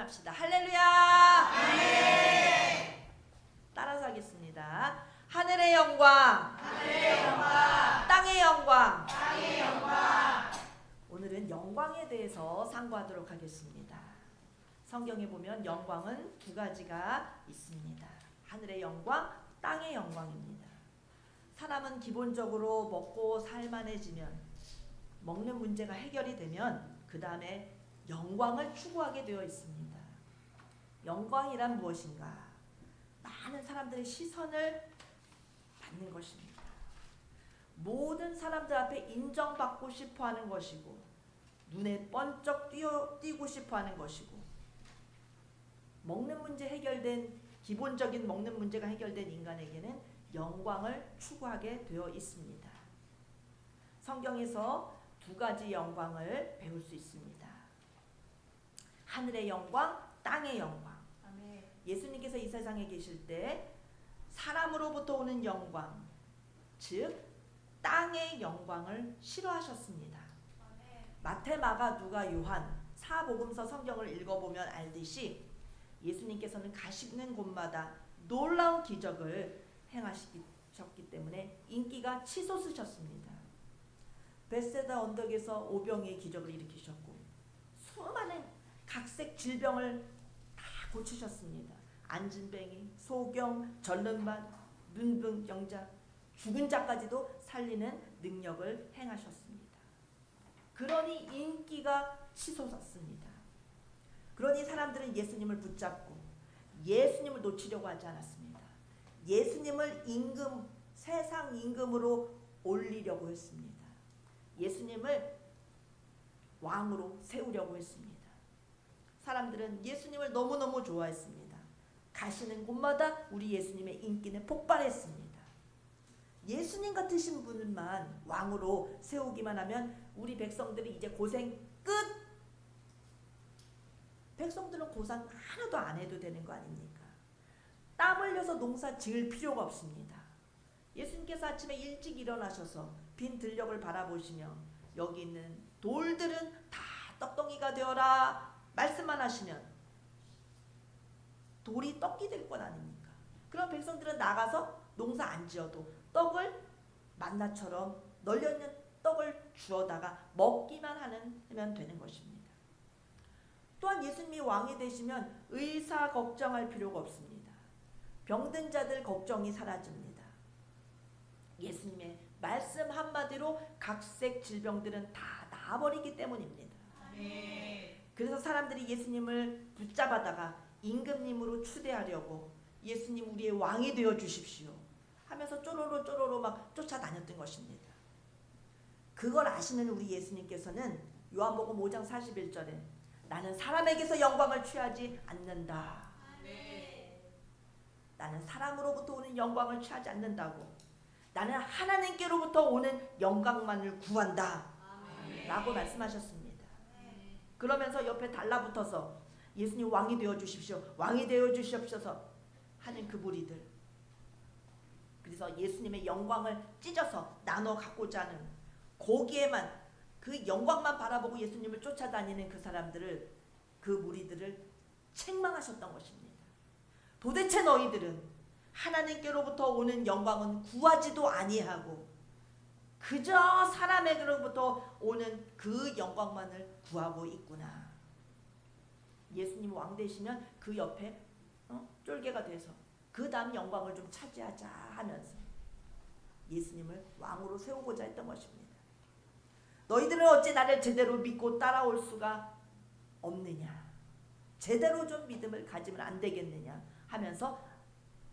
합시다. 할렐루야. 네. 따라서 하겠습니다. 하늘의 영광, 땅의 영광. 오늘은 영광에 대해서 상고하도록 하겠습니다. 성경에 보면 영광은 두 가지가 있습니다. 하늘의 영광, 땅의 영광입니다. 사람은 기본적으로 먹고 살만해지면, 먹는 문제가 해결이 되면 그 다음에 영광을 추구하게 되어 있습니다. 영광이란 무엇인가? 많은 사람들의 시선을 받는 것입니다. 모든 사람들 앞에 인정받고 싶어하는 것이고, 눈에 번쩍 띄고 싶어하는 것이고, 먹는 문제 해결된, 기본적인 먹는 문제가 해결된 인간에게는 영광을 추구하게 되어 있습니다. 성경에서 두 가지 영광을 배울 수 있습니다. 하늘의 영광, 땅의 영광. 아멘. 예수님께서 이 세상에 계실 때 사람으로부터 오는 영광, 즉 땅의 영광을 싫어하셨습니다. 아멘. 마태, 마가, 누가, 요한 사복음서 성경을 읽어보면 알듯이 예수님께서는 가시는 곳마다 놀라운 기적을 행하셨기 때문에 인기가 치솟으셨습니다. 벳세다 언덕에서 오병이의 기적을 일으키셨고, 수많은 각색 질병을 다 고치셨습니다. 안진뱅이, 소경, 전름반, 눈병자, 죽은 자까지도 살리는 능력을 행하셨습니다. 그러니 인기가 치솟았습니다. 그러니 사람들은 예수님을 붙잡고 예수님을 놓치려고 하지 않았습니다. 예수님을 세상 임금으로 올리려고 했습니다. 예수님을 왕으로 세우려고 했습니다. 사람들은 예수님을 너무너무 좋아했습니다. 가시는 곳마다 우리 예수님의 인기는 폭발했습니다. 예수님 같으신 분만 왕으로 세우기만 하면 우리 백성들이 이제 고생 끝! 백성들은 고생 하나도 안 해도 되는 거 아닙니까? 땀 흘려서 농사 지을 필요가 없습니다. 예수님께서 아침에 일찍 일어나셔서 빈 들녘을 바라보시며 여기 있는 돌들은 다 떡덩이가 되어라 말씀만 하시면 돌이 떡이 될 것 아닙니까? 그럼 백성들은 나가서 농사 안 지어도 떡을 만나처럼 널려있는 떡을 주어다가 먹기만 하면 되는 것입니다. 또한 예수님이 왕이 되시면 의사 걱정할 필요가 없습니다. 병든 자들 걱정이 사라집니다. 예수님의 말씀 한마디로 각색 질병들은 다 나아버리기 때문입니다. 그래서 사람들이 예수님을 붙잡아다가 임금님으로 추대하려고 예수님 우리의 왕이 되어 주십시오 하면서 쪼로로 막 쫓아다녔던 것입니다. 그걸 아시는 우리 예수님께서는 요한복음 5장 41절에 나는 사람에게서 영광을 취하지 않는다. 나는 사람으로부터 오는 영광을 취하지 않는다고. 나는 하나님께로부터 오는 영광만을 구한다. 라고 말씀하셨습니다. 그러면서 옆에 달라붙어서 예수님 왕이 되어 주십시오. 왕이 되어 주시옵소서 하는 그 무리들. 그래서 예수님의 영광을 찢어서 나눠 갖고자 하는, 거기에만 그 영광만 바라보고 예수님을 쫓아다니는 그 사람들을, 그 무리들을 책망하셨던 것입니다. 도대체 너희들은 하나님께로부터 오는 영광은 구하지도 아니하고 그저 사람에게로부터 오는 그 영광만을 구하고 있구나. 예수님 왕 되시면 그 옆에 쫄개가 돼서 그 다음 영광을 좀 차지하자 하면서 예수님을 왕으로 세우고자 했던 것입니다. 너희들은 어찌 나를 제대로 믿고 따라올 수가 없느냐, 제대로 좀 믿음을 가지면 안 되겠느냐 하면서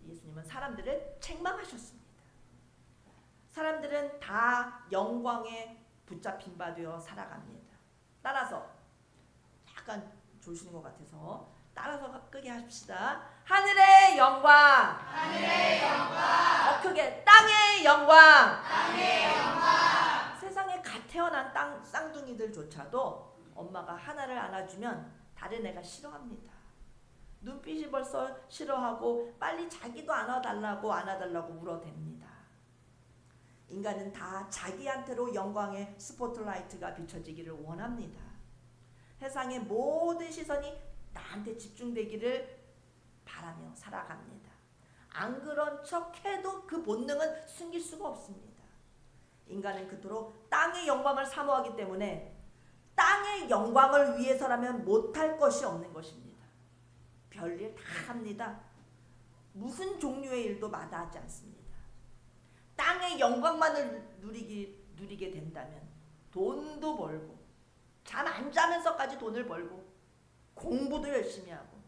예수님은 사람들을 책망하셨습니다. 사람들은 다 영광에 붙잡힌 바 되어 살아갑니다. 따라서 약간 조시는 것 같아서 따라서 크게 합시다. 하늘의 영광, 더 크게 땅의 영광. 세상에 갓 태어난 쌍둥이들조차도 엄마가 하나를 안아주면 다른 애가 싫어합니다. 눈빛이 벌써 싫어하고 빨리 자기도 안아달라고 울어댑니다. 인간은 다 자기한테로 영광의 스포트라이트가 비춰지기를 원합니다. 세상의 모든 시선이 나한테 집중되기를 바라며 살아갑니다. 안 그런 척해도 그 본능은 숨길 수가 없습니다. 인간은 그토록 땅의 영광을 사모하기 때문에 땅의 영광을 위해서라면 못할 것이 없는 것입니다. 별일 다 합니다. 무슨 종류의 일도 마다하지 않습니다. 땅의 영광만을 누리게 된다면 돈도 벌고 잠 안 자면서까지 돈을 벌고 공부도 열심히 하고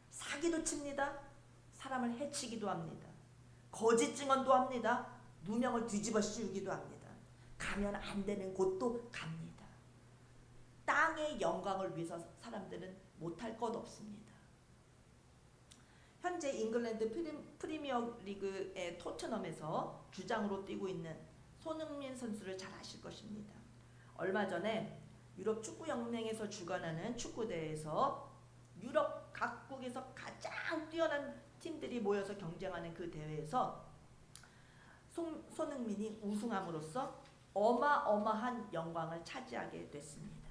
사기도 칩니다. 사람을 해치기도 합니다. 거짓 증언도 합니다. 누명을 뒤집어 씌우기도 합니다. 가면 안 되는 곳도 갑니다. 땅의 영광을 위해서 사람들은 못할 것 없습니다. 현재 잉글랜드 프리미어 리그의 토트넘에서 주장으로 뛰고 있는 손흥민 선수를 잘 아실 것입니다. 얼마 전에 유럽 축구연맹에서 주관하는 축구대회에서 유럽 각국에서 가장 뛰어난 팀들이 모여서 경쟁하는 그 대회에서 손흥민이 우승함으로써 어마어마한 영광을 차지하게 됐습니다.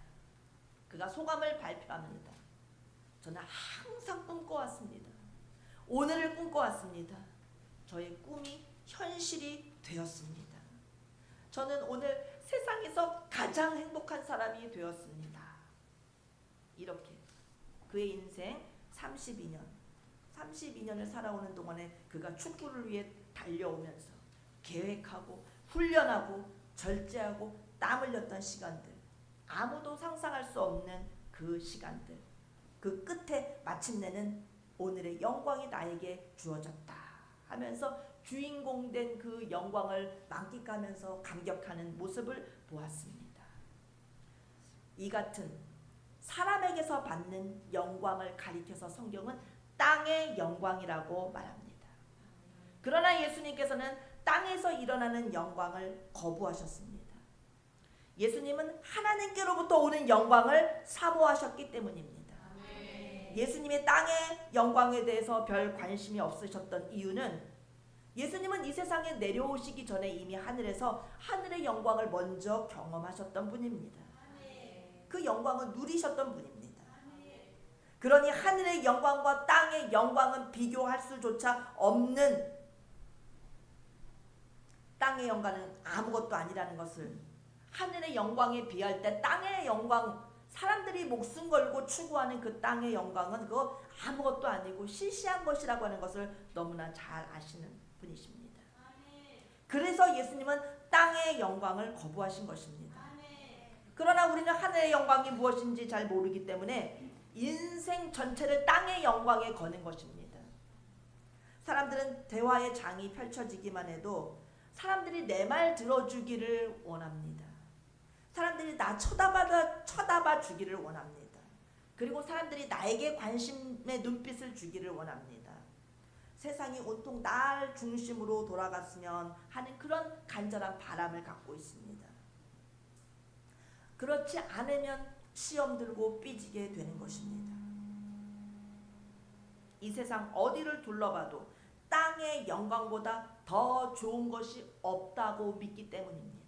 그가 소감을 발표합니다. 저는 항상 꿈꿔왔습니다. 오늘을 꿈꿔왔습니다. 저의 꿈이 현실이 되었습니다. 저는 오늘 세상에서 가장 행복한 사람이 되었습니다. 이렇게 그의 인생 32년을 살아오는 동안에 그가 축구를 위해 달려오면서 계획하고 훈련하고 절제하고 땀 흘렸던 시간들, 아무도 상상할 수 없는 그 시간들, 그 끝에 마침내는 오늘의 영광이 나에게 주어졌다 하면서 주인공 된 그 영광을 만끽하면서 감격하는 모습을 보았습니다. 이 같은 사람에게서 받는 영광을 가리켜서 성경은 땅의 영광이라고 말합니다. 그러나 예수님께서는 땅에서 일어나는 영광을 거부하셨습니다. 예수님은 하나님께로부터 오는 영광을 사모하셨기 때문입니다. 예수님의 땅의 영광에 대해서 별 관심이 없으셨던 이유는 예수님은 이 세상에 내려오시기 전에 이미 하늘에서 하늘의 영광을 먼저 경험하셨던 분입니다. 그 영광을 누리셨던 분입니다. 그러니 하늘의 영광과 땅의 영광은 비교할 수조차 없는 땅의 영광은 아무것도 아니라는 것을, 하늘의 영광에 비할 때 땅의 영광, 사람들이 목숨 걸고 추구하는 그 땅의 영광은 그거 아무것도 아니고 시시한 것이라고 하는 것을 너무나 잘 아시는 분이십니다. 그래서 예수님은 땅의 영광을 거부하신 것입니다. 그러나 우리는 하늘의 영광이 무엇인지 잘 모르기 때문에 인생 전체를 땅의 영광에 거는 것입니다. 사람들은 대화의 장이 펼쳐지기만 해도 사람들이 내 말 들어주기를 원합니다. 사람들이 나 쳐다봐 주기를 원합니다. 그리고 사람들이 나에게 관심의 눈빛을 주기를 원합니다. 세상이 온통 날 중심으로 돌아갔으면 하는 그런 간절한 바람을 갖고 있습니다. 그렇지 않으면 시험 들고 삐지게 되는 것입니다. 이 세상 어디를 둘러봐도 땅의 영광보다 더 좋은 것이 없다고 믿기 때문입니다.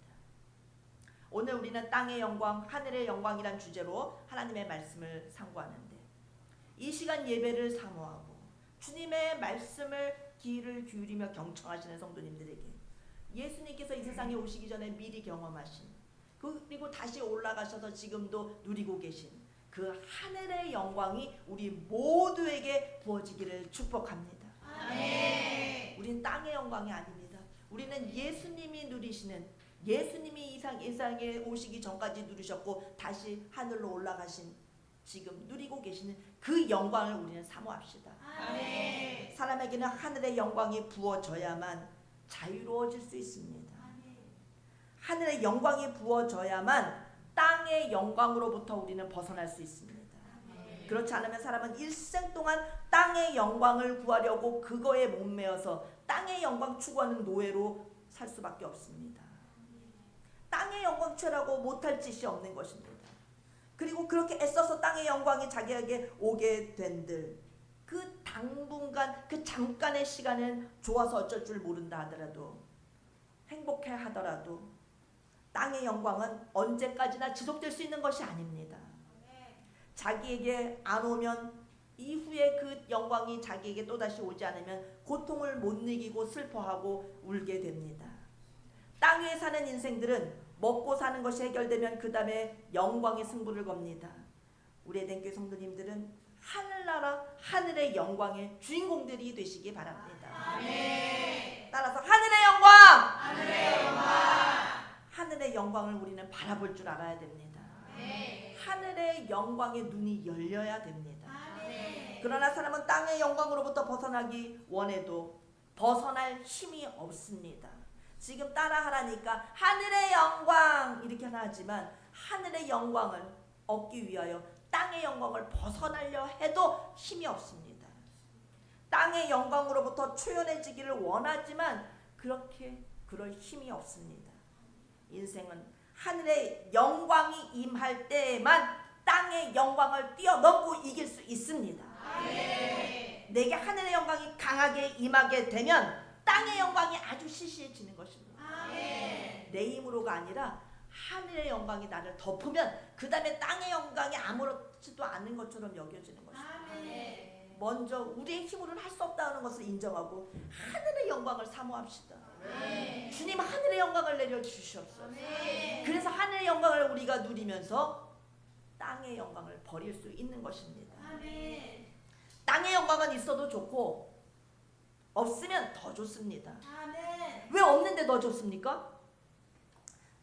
오늘 우리는 땅의 영광, 하늘의 영광이란 주제로 하나님의 말씀을 상고하는데, 이 시간 예배를 사모하고 주님의 말씀을 귀를 기울이며 경청하시는 성도님들에게 예수님께서 이 세상에 오시기 전에 미리 경험하신, 그리고 다시 올라가셔서 지금도 누리고 계신 그 하늘의 영광이 우리 모두에게 부어지기를 축복합니다. 아멘. 우린 땅의 영광이 아닙니다. 우리는 예수님이 누리시는, 예수님이 이 세상에 오시기 전까지 누리셨고 다시 하늘로 올라가신, 지금 누리고 계시는 그 영광을 우리는 사모합시다. 아멘. 사람에게는 하늘의 영광이 부어져야만 자유로워질 수 있습니다. 아멘. 하늘의 영광이 부어져야만 땅의 영광으로부터 우리는 벗어날 수 있습니다. 아멘. 그렇지 않으면 사람은 일생 동안 땅의 영광을 구하려고 그거에 목매어서 땅의 영광 추구하는 노예로 살 수밖에 없습니다. 땅의 영광 취하라고 못할 짓이 없는 것입니다. 그리고 그렇게 애써서 땅의 영광이 자기에게 오게 된들, 그 당분간, 그 잠깐의 시간은 좋아서 어쩔 줄 모른다 하더라도, 행복해 하더라도 땅의 영광은 언제까지나 지속될 수 있는 것이 아닙니다. 자기에게 안 오면 이후에 그 영광이 자기에게 또다시 오지 않으면 고통을 못 이기고 슬퍼하고 울게 됩니다. 땅 위에 사는 인생들은 먹고 사는 것이 해결되면 그 다음에 영광의 승부를 겁니다. 우리 에덴교회 성도님들은 하늘나라 하늘의 영광의 주인공들이 되시기 바랍니다. 아멘. 따라서 하늘의 영광! 하늘의 영광! 하늘의 영광을 우리는 바라볼 줄 알아야 됩니다. 아멘. 하늘의 영광의 눈이 열려야 됩니다. 아멘. 그러나 사람은 땅의 영광으로부터 벗어나기 원해도 벗어날 힘이 없습니다. 지금 따라하라니까 하늘의 영광 이렇게 하지만 하늘의 영광을 얻기 위하여 땅의 영광을 벗어나려 해도 힘이 없습니다. 땅의 영광으로부터 초연해지기를 원하지만 그럴 힘이 없습니다. 인생은 하늘의 영광이 임할 때에만 땅의 영광을 뛰어넘고 이길 수 있습니다. 아멘. 내게 하늘의 영광이 강하게 임하게 되면 땅의 영광이 아주 시시해지는 것입니다. 아멘. 내 힘으로가 아니라 하늘의 영광이 나를 덮으면 그 다음에 땅의 영광이 아무렇지도 않은 것처럼 여겨지는 것입니다. 아멘. 먼저 우리의 힘으로는 할 수 없다는 것을 인정하고 하늘의 영광을 사모합시다. 아멘. 주님 하늘의 영광을 내려주시옵소서. 아멘. 그래서 하늘의 영광을 우리가 누리면서 땅의 영광을 버릴 수 있는 것입니다. 아멘. 땅의 영광은 있어도 좋고 없으면 더 좋습니다. 아멘. 왜 없는데 더 좋습니까?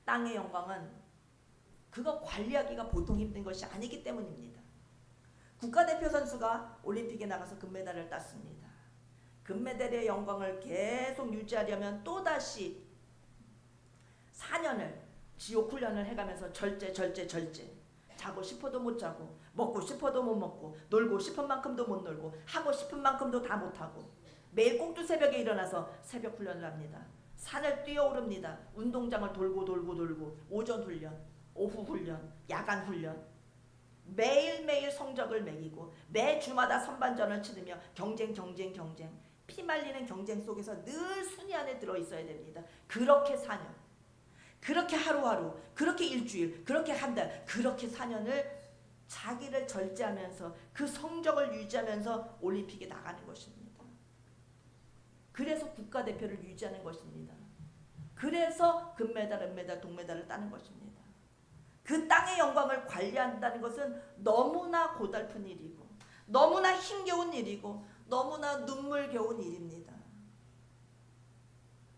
땅의 영광은 그거 관리하기가 보통 힘든 것이 아니기 때문입니다. 국가대표 선수가 올림픽에 나가서 금메달을 땄습니다. 금메달의 영광을 계속 유지하려면 또다시 4년을 지옥 훈련을 해가면서 절제 자고 싶어도 못 자고 먹고 싶어도 못 먹고 놀고 싶은 만큼도 못 놀고 하고 싶은 만큼도 다 못하고 매일 꼭두 새벽에 일어나서 새벽 훈련을 합니다. 산을 뛰어오릅니다. 운동장을 돌고 오전 훈련, 오후 훈련, 야간 훈련 매일매일 성적을 매기고 매 주마다 선반전을 치르며 경쟁 피말리는 경쟁 속에서 늘 순위 안에 들어있어야 됩니다. 그렇게 4년, 그렇게 하루하루, 그렇게 일주일, 그렇게 한 달, 그렇게 4년을 자기를 절제하면서 그 성적을 유지하면서 올림픽에 나가는 것입니다. 그래서 국가대표를 유지하는 것입니다. 그래서 금메달, 은메달, 동메달을 따는 것입니다. 그 땅의 영광을 관리한다는 것은 너무나 고달픈 일이고 너무나 힘겨운 일이고 너무나 눈물겨운 일입니다.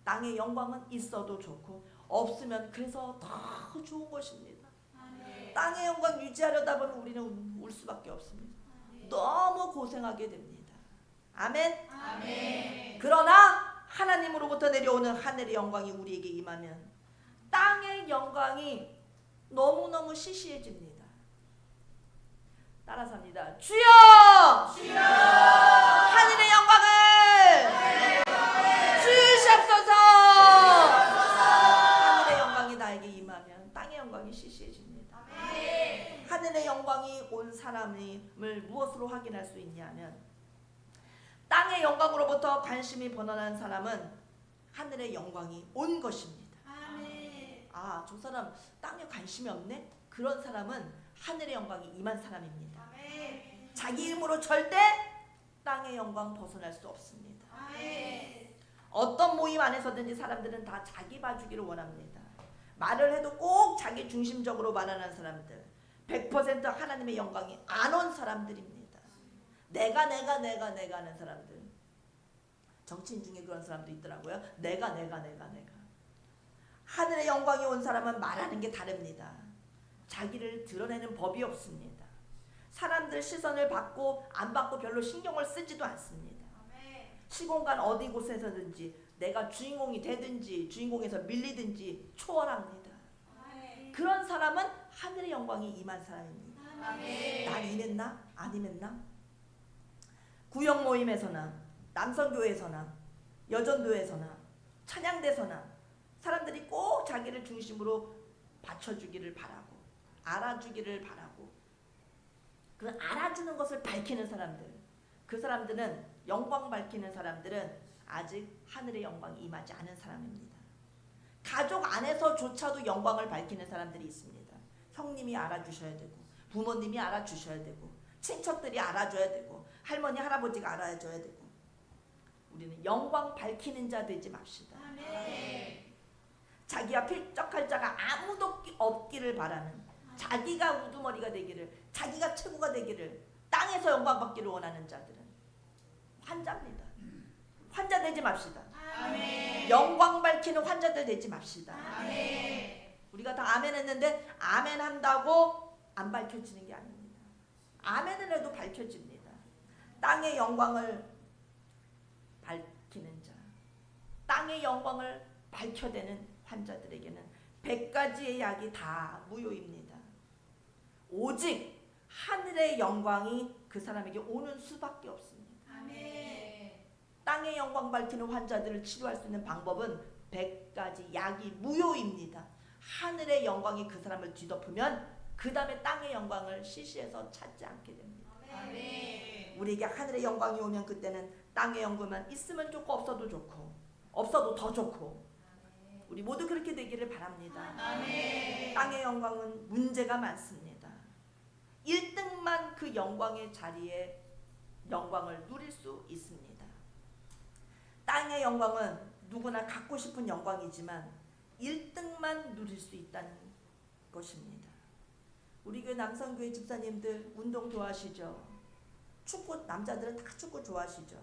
땅의 영광은 있어도 좋고 없으면 그래서 더 좋은 것입니다. 아멘. 땅의 영광 유지하려다 보면 우리는 울 수밖에 없습니다. 아멘. 너무 고생하게 됩니다. 아멘. 아멘. 그러나 하나님으로부터 내려오는 하늘의 영광이 우리에게 임하면 땅의 영광이 너무너무 시시해집니다. 따라서 합니다. 주여! 주여! 하늘의 영광을 주시옵소서! 하늘의 영광이 나에게 임하면 땅의 영광이 시시해집니다. 아멘. 하늘의 영광이 온 사람을 무엇으로 확인할 수 있냐면 땅의 영광으로부터 관심이 번원한 사람은 하늘의 영광이 온 것입니다. 아멘. 아, 저 사람 땅에 관심이 없네? 그런 사람은 하늘의 영광이 임한 사람입니다. 아멘. 자기 힘으로 절대 땅의 영광 벗어날 수 없습니다. 아멘. 어떤 모임 안에서든지 사람들은 다 자기 봐주기를 원합니다. 말을 해도 꼭 자기 중심적으로 말하는 사람들, 100% 하나님의 영광이 안 온 사람들입니다. 내가 하는 사람들. 정치인 중에 그런 사람도 있더라고요. 내가. 하늘의 영광이 온 사람은 말하는 게 다릅니다. 자기를 드러내는 법이 없습니다. 사람들 시선을 받고 안 받고 별로 신경을 쓰지도 않습니다. 시공간 어디 곳에서든지 내가 주인공이 되든지 주인공에서 밀리든지 초월합니다. 그런 사람은 하늘의 영광이 임한 사람입니다. 난 임했나? 안 임했나? 구역 모임에서나 남성교회에서나 여전도에서나 찬양대서나 사람들이 꼭 자기를 중심으로 받쳐주기를 바라고 알아주기를 바라고 그 알아주는 것을 밝히는 사람들, 그 사람들은 영광 밝히는 사람들은 아직 하늘의 영광이 임하지 않은 사람입니다. 가족 안에서조차도 영광을 밝히는 사람들이 있습니다. 형님이 알아주셔야 되고 부모님이 알아주셔야 되고 친척들이 알아줘야 되고 할머니 할아버지가 알아줘야 되고 우리는 영광 밝히는 자 되지 맙시다. 자기와 필적할 자가 아무도 없기를 바라는 자기가 우두머리가 되기를 자기가 최고가 되기를 땅에서 영광 받기를 원하는 자들은 환자입니다. 환자 되지 맙시다. 영광 밝히는 환자들 되지 맙시다. 우리가 다 아멘 했는데 아멘 한다고 안 밝혀지는 게 아닙니다. 아멘을 해도 밝혀집니다. 땅의 영광을 밝히는 자, 땅의 영광을 밝혀대는 환자들에게는 100가지의 약이 다 무효입니다. 오직 하늘의 영광이 그 사람에게 오는 수밖에 없습니다. 땅의 영광 밝히는 환자들을 치료할 수 있는 방법은 100가지 약이 무효입니다. 하늘의 영광이 그 사람을 뒤덮으면 그 다음에 땅의 영광을 시시해서 찾지 않게 됩니다. 우리에게 하늘의 영광이 오면 그때는 땅의 영광만 있으면 좋고 없어도 좋고 없어도 더 좋고 우리 모두 그렇게 되기를 바랍니다. 땅의 영광은 문제가 많습니다. 1등만 그 영광의 자리에 영광을 누릴 수 있습니다. 땅의 영광은 누구나 갖고 싶은 영광이지만 1등만 누릴 수 있다는 것입니다. 우리 교회 남성교회 집사님들 운동 좋아하시죠? 축구 남자들은 다 축구 좋아하시죠?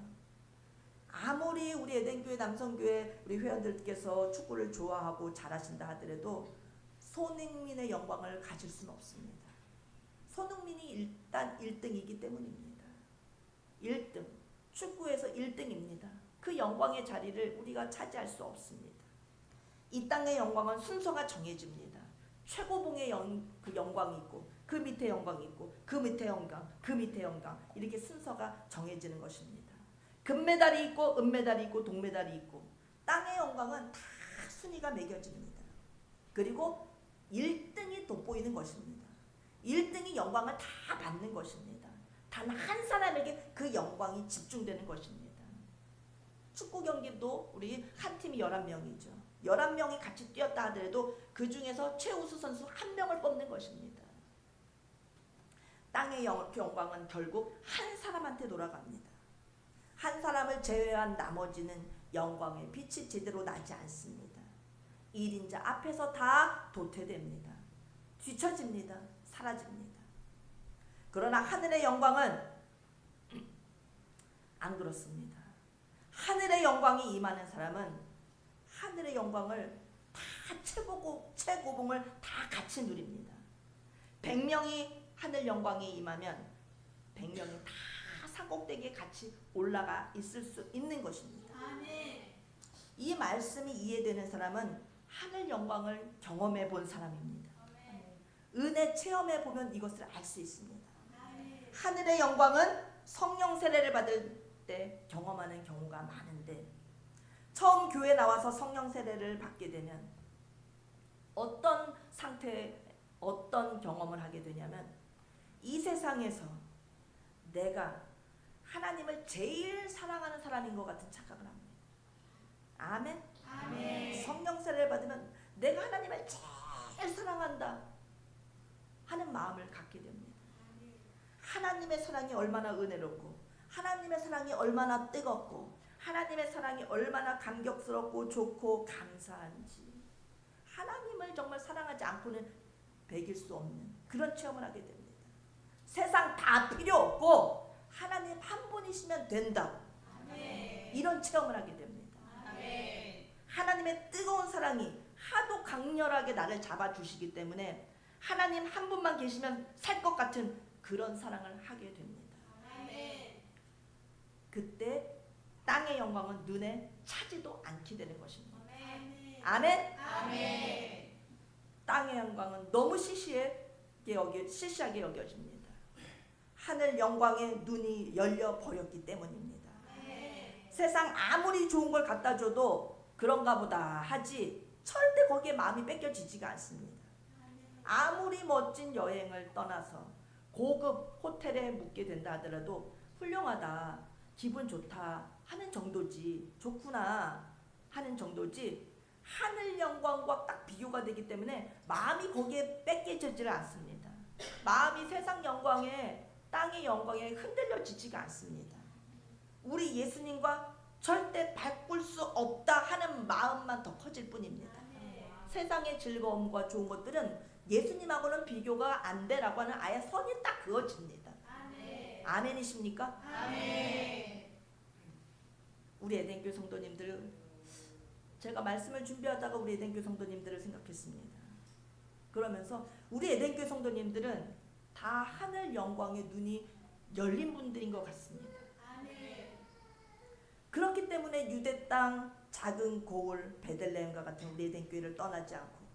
아무리 우리 에덴교회 남성교회 우리 회원들께서 축구를 좋아하고 잘하신다 하더라도 손흥민의 영광을 가질 수는 없습니다. 손흥민이 일단 1등이기 때문입니다. 1등 축구에서 1등입니다. 그 영광의 자리를 우리가 차지할 수 없습니다. 이 땅의 영광은 순서가 정해집니다. 최고봉의 그 영광이 있고 그 밑에 영광이 있고 그 밑에 영광 그 밑에 영광 이렇게 순서가 정해지는 것입니다. 금메달이 있고 은메달이 있고 동메달이 있고 땅의 영광은 다 순위가 매겨집니다. 그리고 1등이 돋보이는 것입니다. 1등이 영광을 다 받는 것입니다. 단 한 사람에게 그 영광이 집중되는 것입니다. 축구 경기도 우리 한 팀이 11명이죠. 11명이 같이 뛰었다 하더라도 그 중에서 최우수 선수 한 명을 뽑는 것입니다. 땅의 영광은 결국 한 사람한테 돌아갑니다. 한 사람을 제외한 나머지는 영광의 빛이 제대로 나지 않습니다. 1인자 앞에서 다 도태됩니다. 뒤처집니다. 사라집니다. 그러나 하늘의 영광은 안 그렇습니다. 하늘의 영광이 임하는 사람은 하늘의 영광을 다 최고봉을 다 같이 누립니다. 100명이 하늘 영광이 임하면 100명이 다 산꼭대기에 같이 올라가 있을 수 있는 것입니다. 이 말씀이 이해되는 사람은 하늘 영광을 경험해 본 사람입니다. 은혜 체험해 보면 이것을 알 수 있습니다. 하늘의 영광은 성령 세례를 받을 때 경험하는 경우가 많은데 처음 교회 나와서 성령 세례를 받게 되면 어떤 상태에 어떤 경험을 하게 되냐면 이 세상에서 내가 하나님을 제일 사랑하는 사람인 것 같은 착각을 합니다. 아멘? 아멘. 성령 세례를 받으면 내가 하나님을 제일 사랑한다 하는 마음을 갖게 됩니다. 하나님의 사랑이 얼마나 은혜롭고 하나님의 사랑이 얼마나 뜨겁고 하나님의 사랑이 얼마나 감격스럽고 좋고 감사한지 하나님을 정말 사랑하지 않고는 배길 수 없는 그런 체험을 하게 됩니다. 세상 다 필요 없고 하나님 한 분이시면 된다. 이런 체험을 하게 됩니다. 하나님의 뜨거운 사랑이 하도 강렬하게 나를 잡아주시기 때문에 하나님 한 분만 계시면 살 것 같은 그런 사랑을 하게 됩니다. 그때 땅의 영광은 눈에 차지도 않게 되는 것입니다. 아멘? 아멘. 땅의 영광은 너무 시시하게 여겨집니다. 하늘 영광에 눈이 열려 버렸기 때문입니다. 세상 아무리 좋은 걸 갖다 줘도 그런가 보다 하지 절대 거기에 마음이 뺏겨지지가 않습니다. 아무리 멋진 여행을 떠나서 고급 호텔에 묵게 된다 하더라도 훌륭하다, 기분 좋다 하는 정도지, 좋구나 하는 정도지 하늘 영광과 딱 비교가 되기 때문에 마음이 거기에 뺏겨지질 않습니다. 마음이 세상 영광에 땅의 영광에 흔들려지지가 않습니다. 우리 예수님과 절대 바꿀 수 없다 하는 마음만 더 커질 뿐입니다. 세상의 즐거움과 좋은 것들은 예수님하고는 비교가 안 되라고 하는 아예 선이 딱 그어집니다. 아멘이십니까? 아멘. 우리 에덴교회 성도님들, 제가 말씀을 준비하다가 우리 에덴교회 성도님들을 생각했습니다. 그러면서 우리 에덴교회 성도님들은 다 하늘 영광에 눈이 열린 분들인 것 같습니다. 그렇기 때문에 유대 땅 작은 고을 베들레헴과 같은 우리 에덴교회를 떠나지 않고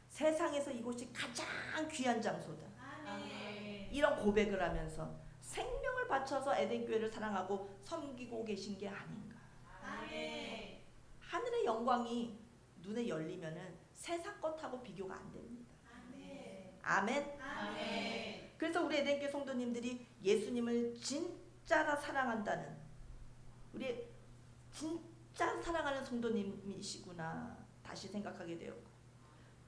세상에서 이곳이 가장 귀한 장소다, 이런 고백을 하면서 생명을 바쳐서 에덴교회를 사랑하고 섬기고 계신 게 아닌가. 하늘의 영광이 눈에 열리면은 세상 것하고 비교가 안 됩니다. 아멘. 그래서 우리 에덴교회 성도님들이 예수님을 진짜로 사랑한다는, 우리 진짜 사랑하는 성도님이시구나 다시 생각하게 되었고,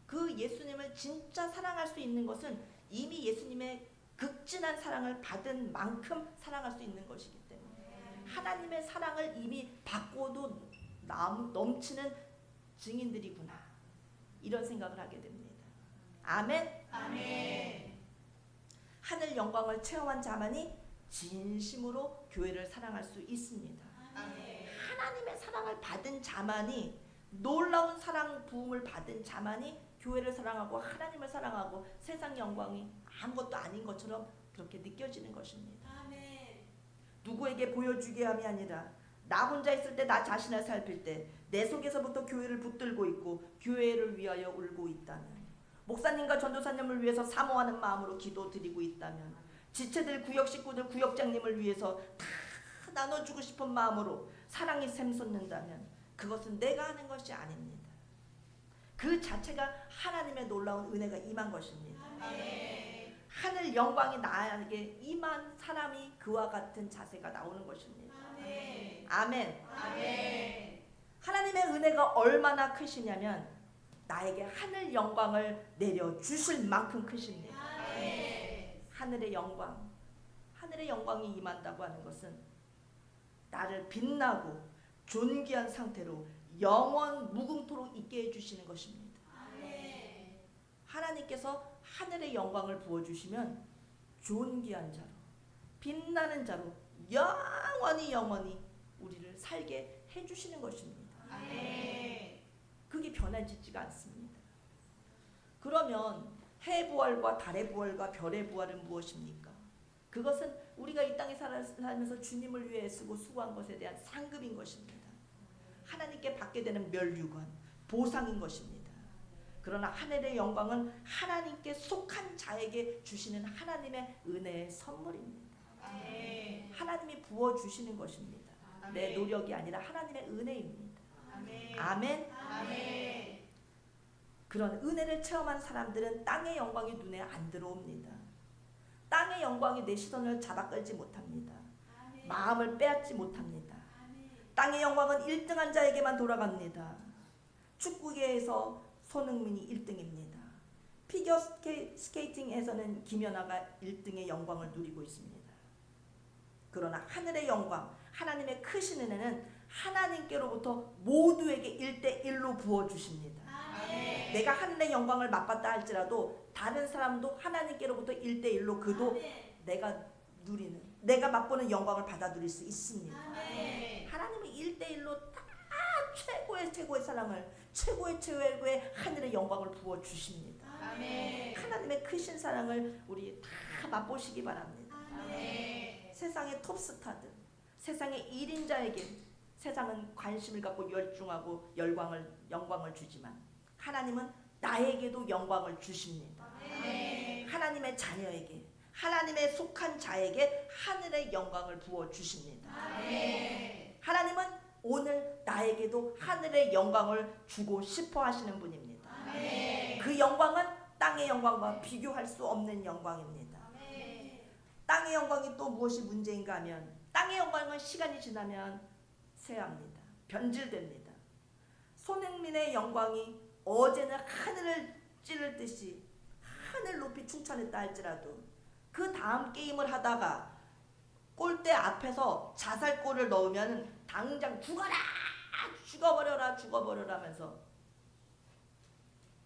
그 예수님을 진짜 사랑할 수 있는 것은 이미 예수님의 극진한 사랑을 받은 만큼 사랑할 수 있는 것이기 때문에 하나님의 사랑을 이미 받고도 넘치는 증인들이구나, 이런 생각을 하게 됩니다. 아멘. 하늘 영광을 체험한 자만이 진심으로 교회를 사랑할 수 있습니다. 하나님의 사랑을 받은 자만이, 놀라운 사랑 부음을 받은 자만이 교회를 사랑하고 하나님을 사랑하고 세상 영광이 아무것도 아닌 것처럼 그렇게 느껴지는 것입니다. 누구에게 보여주게 함이 아니라 나 혼자 있을 때, 나 자신을 살필 때 내 속에서부터 교회를 붙들고 있고 교회를 위하여 울고 있다면, 목사님과 전도사님을 위해서 사모하는 마음으로 기도드리고 있다면, 지체들, 구역 식구들, 구역장님을 위해서 다 나눠주고 싶은 마음으로 사랑이 샘솟는다면 그것은 내가 하는 것이 아닙니다. 그 자체가 하나님의 놀라운 은혜가 임한 것입니다. 하늘 영광이 나에게 임한 사람이 그와 같은 자세가 나오는 것입니다. 아멘. 하나님의 은혜가 얼마나 크시냐면 나에게 하늘 영광을 내려주실 만큼 크십니다. 하늘의 영광이 임한다고 하는 것은 나를 빛나고 존귀한 상태로 영원 무궁토록 있게 해주시는 것입니다. 하나님께서 하늘의 영광을 부어주시면 존귀한 자로, 빛나는 자로 영원히 우리를 살게 해주시는 것입니다. 그게 변해지지가 않습니다. 그러면 해 부활과 달의 부활과 별의 부활은 무엇입니까? 그것은 우리가 이 땅에 살면서 주님을 위해 쓰고 수고한 것에 대한 상급인 것입니다. 하나님께 받게 되는 멸류관, 보상인 것입니다. 그러나 하늘의 영광은 하나님께 속한 자에게 주시는 하나님의 은혜의 선물입니다. 하나님이 부어주시는 것입니다. 내 노력이 아니라 하나님의 은혜입니다. 아멘. 그런 은혜를 체험한 사람들은 땅의 영광이 눈에 안 들어옵니다. 땅의 영광이 내 시선을 잡아끌지 못합니다. 마음을 빼앗지 못합니다. 땅의 영광은 1등한 자에게만 돌아갑니다. 축구계에서 손흥민이 1등입니다. 피겨 스케이팅에서는 김연아가 1등의 영광을 누리고 있습니다. 그러나 하늘의 영광, 하나님의 크신 은혜는 하나님께로부터 모두에게 1대1로 부어주십니다. 내가 하늘의 영광을 맛봤다 할지라도 다른 사람도 하나님께로부터 1대1로 그도 내가 누리는, 내가 맛보는 영광을 받아 누릴 수 있습니다. 하나님이 1대1로 다 최고의 사랑을, 최고의 하늘의 영광을 부어주십니다. 하나님의 크신 사랑을 우리 다 맛보시기 바랍니다. 세상의 톱스타들, 세상의 1인자에게 세상은 관심을 갖고 열중하고 영광을 주지만 하나님은 나에게도 영광을 주십니다. 하나님의 자녀에게, 하나님의 속한 자에게 하늘의 영광을 부어주십니다. 하나님은 오늘 나에게도 하늘의 영광을 주고 싶어 하시는 분입니다. 그 영광은 땅의 영광과 비교할 수 없는 영광입니다. 땅의 영광이 또 무엇이 문제인가 하면, 땅의 영광은 시간이 지나면 쇠합니다. 변질됩니다. 손흥민의 영광이 어제는 하늘을 찌를 듯이 하늘 높이 충천했다 할지라도 그 다음 게임을 하다가 골대 앞에서 자살골을 넣으면 당장 죽어라! 죽어버려라! 죽어버려라 하면서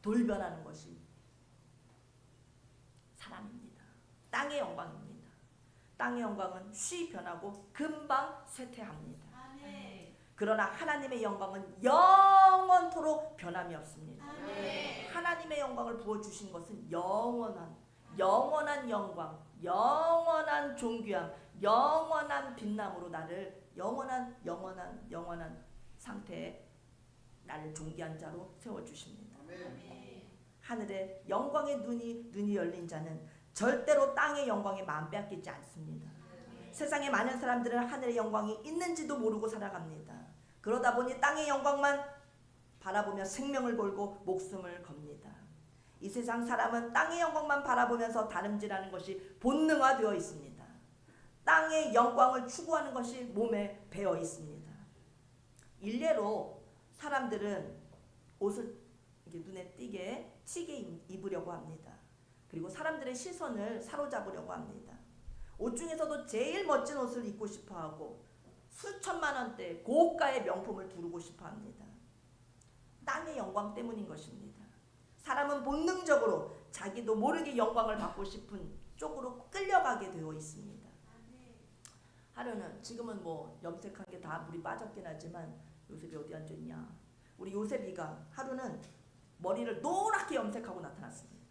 돌변하는 것이 사람입니다. 땅의 영광입니다. 땅의 영광은 쉬 변하고 금방 쇠퇴합니다. 그러나 하나님의 영광은 영원토록 변함이 없습니다. 하나님의 영광을 부어주신 것은 영원한 영광, 영원한 존귀함, 영원한 빛남으로 나를 영원한 상태에 나를 존귀한 자로 세워주십니다. 하늘의 영광의 눈이 열린 자는 절대로 땅의 영광에 마음 빼앗기지 않습니다. 세상에 많은 사람들은 하늘의 영광이 있는지도 모르고 살아갑니다. 그러다 보니 땅의 영광만 바라보며 생명을 걸고 목숨을 겁니다. 이 세상 사람은 땅의 영광만 바라보면서 다름질하는 것이 본능화되어 있습니다. 땅의 영광을 추구하는 것이 몸에 배어 있습니다. 일례로 사람들은 옷을 눈에 띄게 치게 입으려고 합니다. 그리고 사람들의 시선을 사로잡으려고 합니다. 옷 중에서도 제일 멋진 옷을 입고 싶어하고 수천만 원대 고가의 명품을 두르고 싶어합니다. 땅의 영광 때문인 것입니다. 사람은 본능적으로 자기도 모르게 영광을 받고 싶은 쪽으로 끌려가게 되어 있습니다. 하루는 지금은 뭐 염색한 게 다 물이 빠졌긴 하지만 요셉이 어디 앉아있냐. 우리 요셉이가 하루는 머리를 노랗게 염색하고 나타났습니다.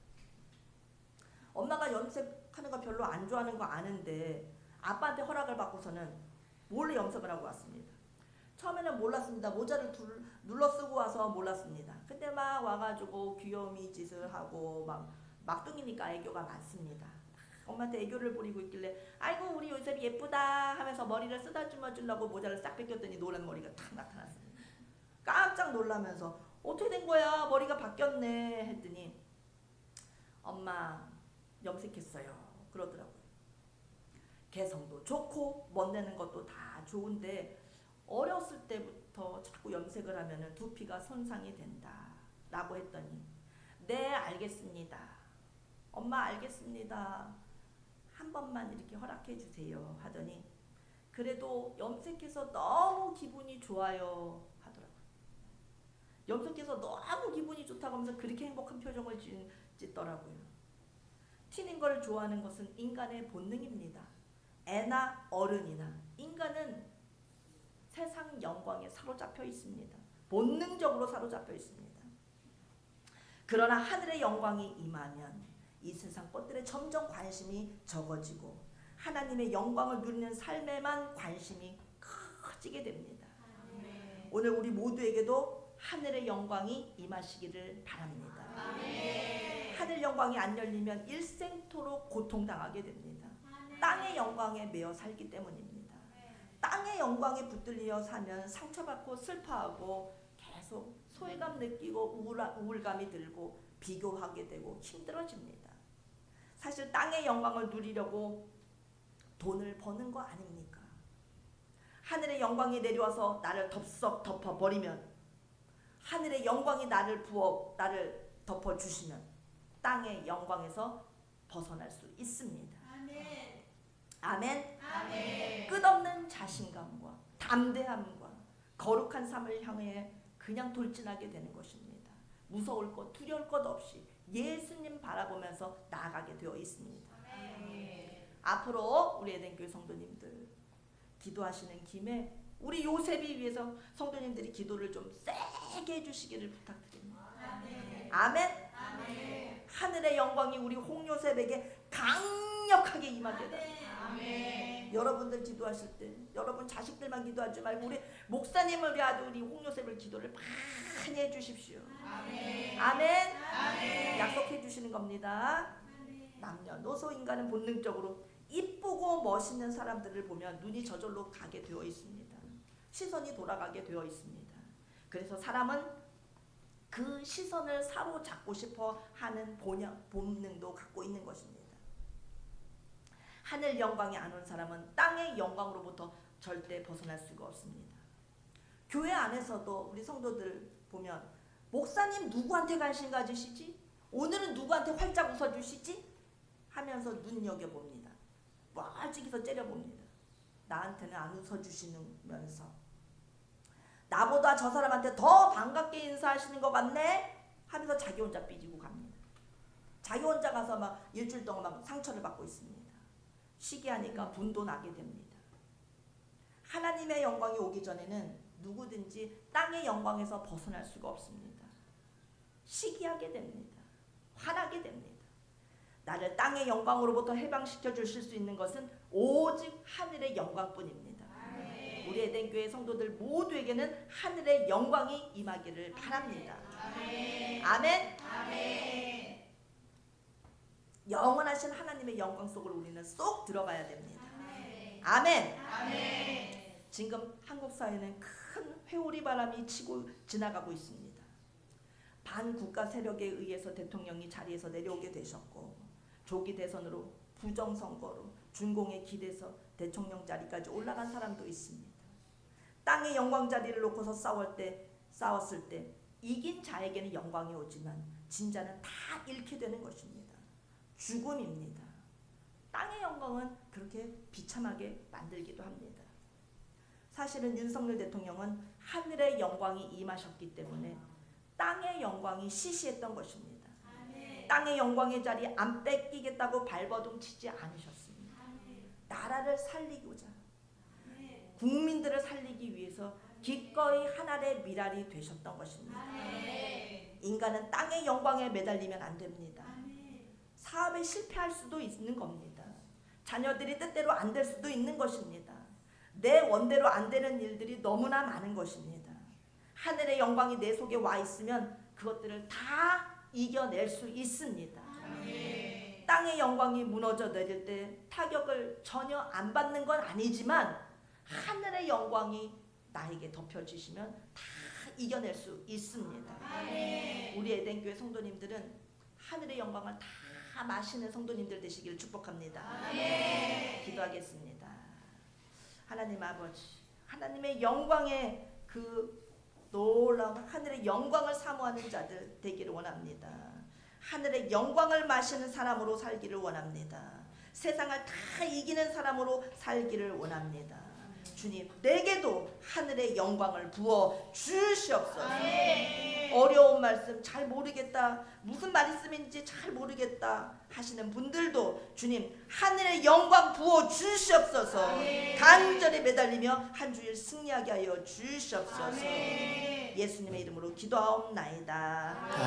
엄마가 염색하는 거 별로 안 좋아하는 거 아는데 아빠한테 허락을 받고서는 몰래 염색을 하고 왔습니다. 처음에는 몰랐습니다. 모자를 눌러 쓰고 와서 몰랐습니다. 근데 막 와가지고 귀요미 짓을 하고 막 막둥이니까 애교가 많습니다. 엄마한테 애교를 부리고 있길래 아이고 우리 요셉이 예쁘다 하면서 머리를 쓰다듬어 주려고 모자를 싹 벗겼더니 노란 머리가 탁 나타났습니다. 깜짝 놀라면서 어떻게 된 거야? 머리가 바뀌었네 했더니 엄마 염색했어요 그러더라고요. 개성도 좋고 멋내는 것도 다 좋은데 어렸을 때부터 자꾸 염색을 하면 두피가 손상이 된다 라고 했더니 네 알겠습니다. 엄마 알겠습니다. 한 번만 이렇게 허락해 주세요 하더니 그래도 염색해서 너무 기분이 좋아요 하더라고요. 염색해서 너무 기분이 좋다고 하면서 그렇게 행복한 표정을 짓더라고요. 튀는 걸 좋아하는 것은 인간의 본능입니다. 애나 어른이나 인간은 세상 영광에 사로잡혀 있습니다. 본능적으로 사로잡혀 있습니다. 그러나 하늘의 영광이 임하면 이 세상 것들에 점점 관심이 적어지고 하나님의 영광을 누리는 삶에만 관심이 커지게 됩니다. 오늘 우리 모두에게도 하늘의 영광이 임하시기를 바랍니다. 하늘 영광이 안 열리면 일생토록 고통당하게 됩니다. 땅의 영광에 매여 살기 때문입니다. 땅의 영광에 붙들려 사면 상처받고 슬퍼하고 계속 소외감 느끼고 우울감이 들고 비교하게 되고 힘들어집니다. 사실 땅의 영광을 누리려고 돈을 버는 거 아닙니까? 하늘의 영광이 내려와서 나를 덥석 덮어버리면 하늘의 영광이 나를 덮어주시면 땅의 영광에서 벗어날 수 있습니다. 아멘. 아멘. 끝없는 자신감과 담대함과 거룩한 삶을 향해 그냥 돌진하게 되는 것입니다. 무서울 것, 두려울 것 없이 예수님 바라보면서 나아가게 되어 있습니다. 아멘. 앞으로 우리 에덴교회 성도님들 기도하시는 김에 우리 요셉이 위해서 성도님들이 기도를 좀 세게 해주시기를 부탁드립니다. 아멘. 아멘. 아멘. 하늘의 영광이 우리 홍요셉에게 강력하게 임하게 됩니다. 아멘. 여러분들 기도하실 때 여러분 자식들만 기도하지 말고 우리 목사님을 위하여 우리 홍요셉을 기도를 많이 해주십시오. 아멘. 아멘. 아멘. 약속해 주시는 겁니다. 아멘. 남녀노소 인간은 본능적으로 이쁘고 멋있는 사람들을 보면 눈이 저절로 가게 되어 있습니다. 시선이 돌아가게 되어 있습니다. 그래서 사람은 그 시선을 사로잡고 싶어 하는 본능도 갖고 있는 것입니다. 하늘 영광이 안 온 사람은 땅의 영광으로부터 절대 벗어날 수가 없습니다. 교회 안에서도 우리 성도들 보면 목사님 누구한테 관심 가지시지? 오늘은 누구한테 활짝 웃어주시지? 하면서 눈여겨봅니다. 멀찍이서 째려봅니다. 나한테는 안 웃어주시면서 나보다 저 사람한테 더 반갑게 인사하시는 것 같네 하면서 자기 혼자 삐지고 갑니다. 자기 혼자 가서 막 일주일 동안 막 상처를 받고 있습니다. 시기하니까 분도 나게 됩니다. 하나님의 영광이 오기 전에는 누구든지 땅의 영광에서 벗어날 수가 없습니다. 시기하게 됩니다. 화나게 됩니다. 나를 땅의 영광으로부터 해방시켜 주실 수 있는 것은 오직 하늘의 영광뿐입니다. 아멘. 우리 에덴교회 성도들 모두에게는 하늘의 영광이 임하기를 바랍니다. 아멘. 아멘. 아멘. 영원하신 하나님의 영광 속으로 우리는 쏙 들어가야 됩니다. 아멘. 아멘. 지금 한국 사회는 큰 회오리 바람이 치고 지나가고 있습니다. 반국가 세력에 의해서 대통령이 자리에서 내려오게 되셨고 조기 대선으로 부정선거로 준공에 기대서 대통령 자리까지 올라간 사람도 있습니다. 땅의 영광 자리를 놓고서 싸웠을 때 이긴 자에게는 영광이 오지만 진자는 다 잃게 되는 것입니다. 죽음입니다. 땅의 영광은 그렇게 비참하게 만들기도 합니다. 사실은 윤석열 대통령은 하늘의 영광이 임하셨기 때문에 땅의 영광이 시시했던 것입니다. 아멘. 땅의 영광의 자리 안 뺏기겠다고 발버둥 치지 않으셨습니다. 아멘. 나라를 살리고자 국민들을 살리기 위해서 기꺼이 하늘의 미랄이 되셨던 것입니다. 아멘. 인간은 땅의 영광에 매달리면 안 됩니다. 아멘. 사업에 실패할 수도 있는 겁니다. 자녀들이 뜻대로 안 될 수도 있는 것입니다. 내 원대로 안 되는 일들이 너무나 많은 것입니다. 하늘의 영광이 내 속에 와 있으면 그것들을 다 이겨낼 수 있습니다. 아멘. 땅의 영광이 무너져 내릴 때 타격을 전혀 안 받는 건 아니지만 하늘의 영광이 나에게 덮여주시면 다 이겨낼 수 있습니다. 아멘. 우리 에덴교회 성도님들은 하늘의 영광을 다 마시는 성도님들 되시기를 축복합니다. 아멘. 기도하겠습니다. 하나님 아버지, 하나님의 영광의 그 놀라운 하늘의 영광을 사모하는 자들 되기를 원합니다. 하늘의 영광을 마시는 사람으로 살기를 원합니다. 세상을 다 이기는 사람으로 살기를 원합니다. 주님, 내게도 하늘의 영광을 부어 주시옵소서. 어려운 말씀 잘 모르겠다, 무슨 말씀인지 잘 모르겠다 하시는 분들도 주님 하늘의 영광 부어 주시옵소서. 간절히 매달리며 한 주일 승리하게 하여 주시옵소서. 예수님의 이름으로 기도하옵나이다. 아멘.